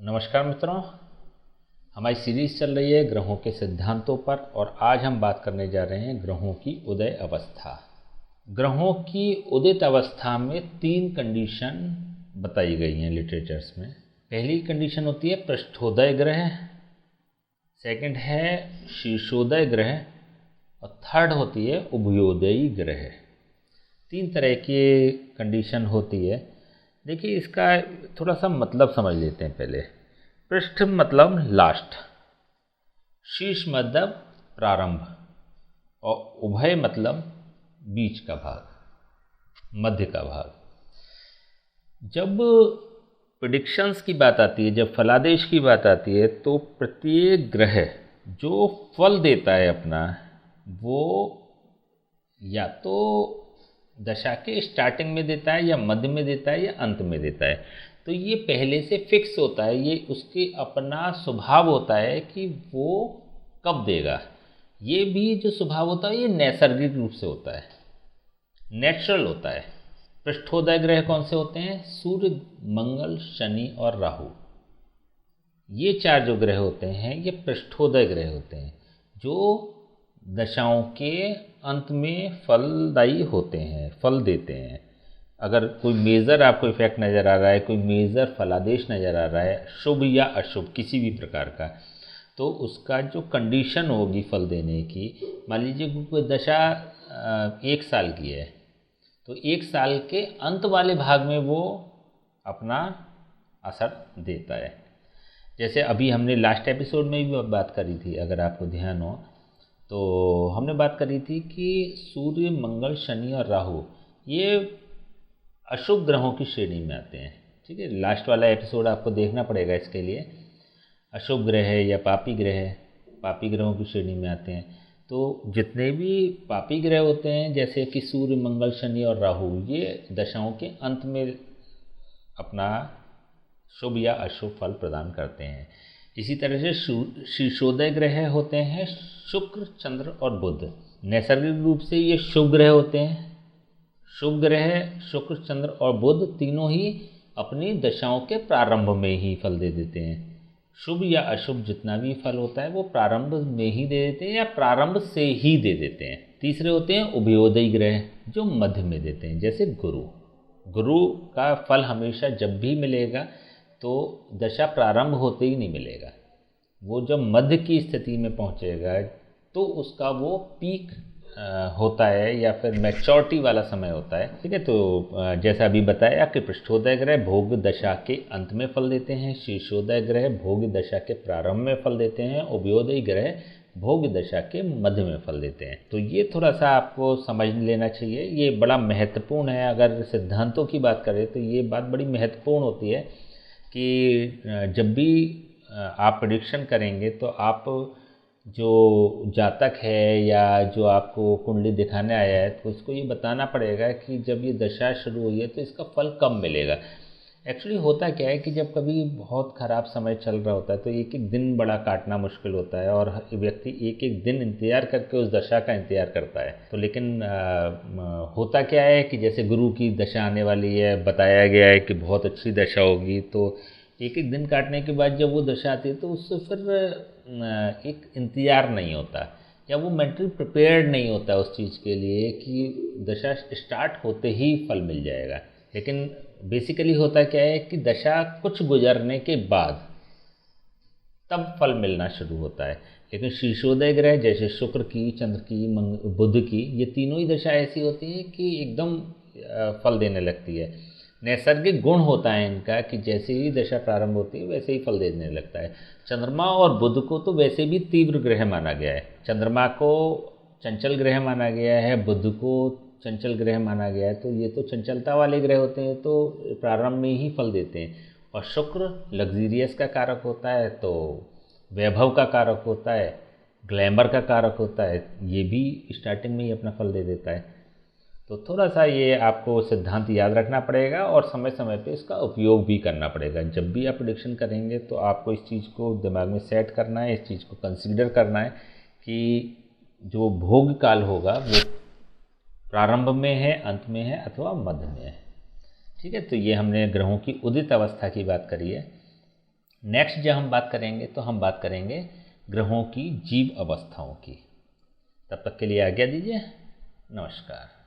नमस्कार मित्रों, हमारी सीरीज चल रही है ग्रहों के सिद्धांतों पर और आज हम बात करने जा रहे हैं ग्रहों की उदय अवस्था। ग्रहों की उदित अवस्था में 3 कंडीशन बताई गई हैं लिटरेचर्स में। पहली कंडीशन होती है पृष्ठोदय ग्रह, सेकंड है शीर्षोदय ग्रह और थर्ड होती है उभयोदयी ग्रह। 3 तरह की कंडीशन होती है। देखिए, इसका थोड़ा सा मतलब समझ लेते हैं पहले। पृष्ठ मतलब लास्ट, शीर्ष मतलब प्रारंभ और उभय मतलब बीच का भाग, मध्य का भाग। जब प्रेडिक्शंस की बात आती है, जब फलादेश की बात आती है, तो प्रत्येक ग्रह जो फल देता है अपना, वो या तो दशा के स्टार्टिंग में देता है या मध्य में देता है या अंत में देता है। तो ये पहले से फिक्स होता है, ये उसके अपना स्वभाव होता है कि वो कब देगा। ये भी जो स्वभाव होता है ये नैसर्गिक रूप से होता है, नेचुरल होता है। पृष्ठोदय ग्रह कौन से होते हैं? सूर्य, मंगल, शनि और राहु। ये 4 जो ग्रह होते हैं ये पृष्ठोदय ग्रह होते हैं, जो दशाओं के अंत में फलदायी होते हैं, फल देते हैं। अगर कोई मेजर आपको इफेक्ट नज़र आ रहा है, कोई मेजर फलादेश नज़र आ रहा है, शुभ या अशुभ किसी भी प्रकार का, तो उसका जो कंडीशन होगी फल देने की, मान लीजिए कोई दशा 1 साल की है, तो 1 साल के अंत वाले भाग में वो अपना असर देता है। जैसे अभी हमने लास्ट एपिसोड में भी बात करी थी, अगर आपको ध्यान हो तो हमने बात करी थी कि सूर्य, मंगल, शनि और राहु ये अशुभ ग्रहों की श्रेणी में आते हैं। ठीक है, लास्ट वाला एपिसोड आपको देखना पड़ेगा इसके लिए। अशुभ ग्रह है या पापी ग्रह है, पापी ग्रहों की श्रेणी में आते हैं। तो जितने भी पापी ग्रह होते हैं, जैसे कि सूर्य, मंगल, शनि और राहु, ये दशाओं के अंत में अपना शुभ या अशुभ फल प्रदान करते हैं। इसी तरह से शीर्षोदय ग्रह होते हैं शुक्र, चंद्र और बुध। नैसर्गिक रूप से ये शुभ ग्रह होते हैं। शुभ ग्रह शुक्र, चंद्र और बुध तीनों ही अपनी दशाओं के प्रारंभ में ही फल दे देते हैं। शुभ या अशुभ जितना भी फल होता है वो प्रारंभ में ही दे देते हैं या प्रारंभ से ही दे देते हैं। तीसरे होते हैं उभयोदयी ग्रह, जो मध्य में देते हैं, जैसे गुरु। गुरु का फल हमेशा जब भी मिलेगा तो दशा प्रारंभ होते ही नहीं मिलेगा, वो जब मध्य की स्थिति में पहुंचेगा तो उसका वो पीक होता है या फिर मैच्योरिटी वाला समय होता है। ठीक है, तो जैसा अभी बताया कि पृष्ठोदय ग्रह भोग दशा के अंत में फल देते हैं, शीर्षोदय ग्रह भोग दशा के प्रारंभ में फल देते हैं, उभयोदयी ग्रह भोग दशा के मध्य में फल देते हैं। तो ये थोड़ा सा आपको समझ लेना चाहिए, ये बड़ा महत्वपूर्ण है। अगर सिद्धांतों की बात करें तो ये बात बड़ी महत्वपूर्ण होती है कि जब भी आप प्रेडिक्शन करेंगे तो आप जो जातक है या जो आपको कुंडली दिखाने आया है तो उसको ये बताना पड़ेगा कि जब ये दशा शुरू हुई है तो इसका फल कब मिलेगा। एक्चुअली होता क्या है कि जब कभी बहुत ख़राब समय चल रहा होता है तो एक एक दिन बड़ा काटना मुश्किल होता है और व्यक्ति एक एक दिन इंतज़ार करके उस दशा का इंतज़ार करता है। तो लेकिन होता क्या है कि जैसे गुरु की दशा आने वाली है, बताया गया है कि बहुत अच्छी दशा होगी, तो एक एक दिन काटने के बाद जब वो दशा आती है तो उससे फिर एक इंतज़ार नहीं होता या वो मेंटली प्रिपेयर्ड नहीं होता उस चीज़ के लिए कि दशा स्टार्ट होते ही फल मिल जाएगा। लेकिन बेसिकली होता क्या है कि दशा कुछ गुजरने के बाद तब फल मिलना शुरू होता है। लेकिन शीर्षोदय ग्रह जैसे शुक्र की, चंद्र की, बुध की, ये तीनों ही दशा ऐसी होती हैं कि एकदम फल देने लगती है। नैसर्गिक गुण होता है इनका कि जैसे ही दशा प्रारंभ होती है वैसे ही फल देने लगता है। चंद्रमा और बुध को तो वैसे भी तीव्र ग्रह माना गया है। चंद्रमा को चंचल ग्रह माना गया है, बुध को चंचल ग्रह माना गया है। तो ये तो चंचलता वाले ग्रह होते हैं, तो प्रारंभ में ही फल देते हैं। और शुक्र लग्जीरियस का कारक होता है, तो वैभव का कारक होता है, ग्लैमर का कारक होता है, ये भी स्टार्टिंग में ही अपना फल दे देता है। तो थोड़ा सा ये आपको सिद्धांत याद रखना पड़ेगा और समय समय पे इसका उपयोग भी करना पड़ेगा। जब भी आप प्रेडिक्शन करेंगे तो आपको इस चीज़ को दिमाग में सेट करना है, इस चीज़ को कंसीडर करना है कि जो भोग काल होगा वो प्रारंभ में है, अंत में है अथवा मध्य में है। ठीक है, तो ये हमने ग्रहों की उदित अवस्था की बात करी है। नेक्स्ट जब हम बात करेंगे तो हम बात करेंगे ग्रहों की जीव अवस्थाओं की। तब तक के लिए आज्ञा दीजिए। नमस्कार।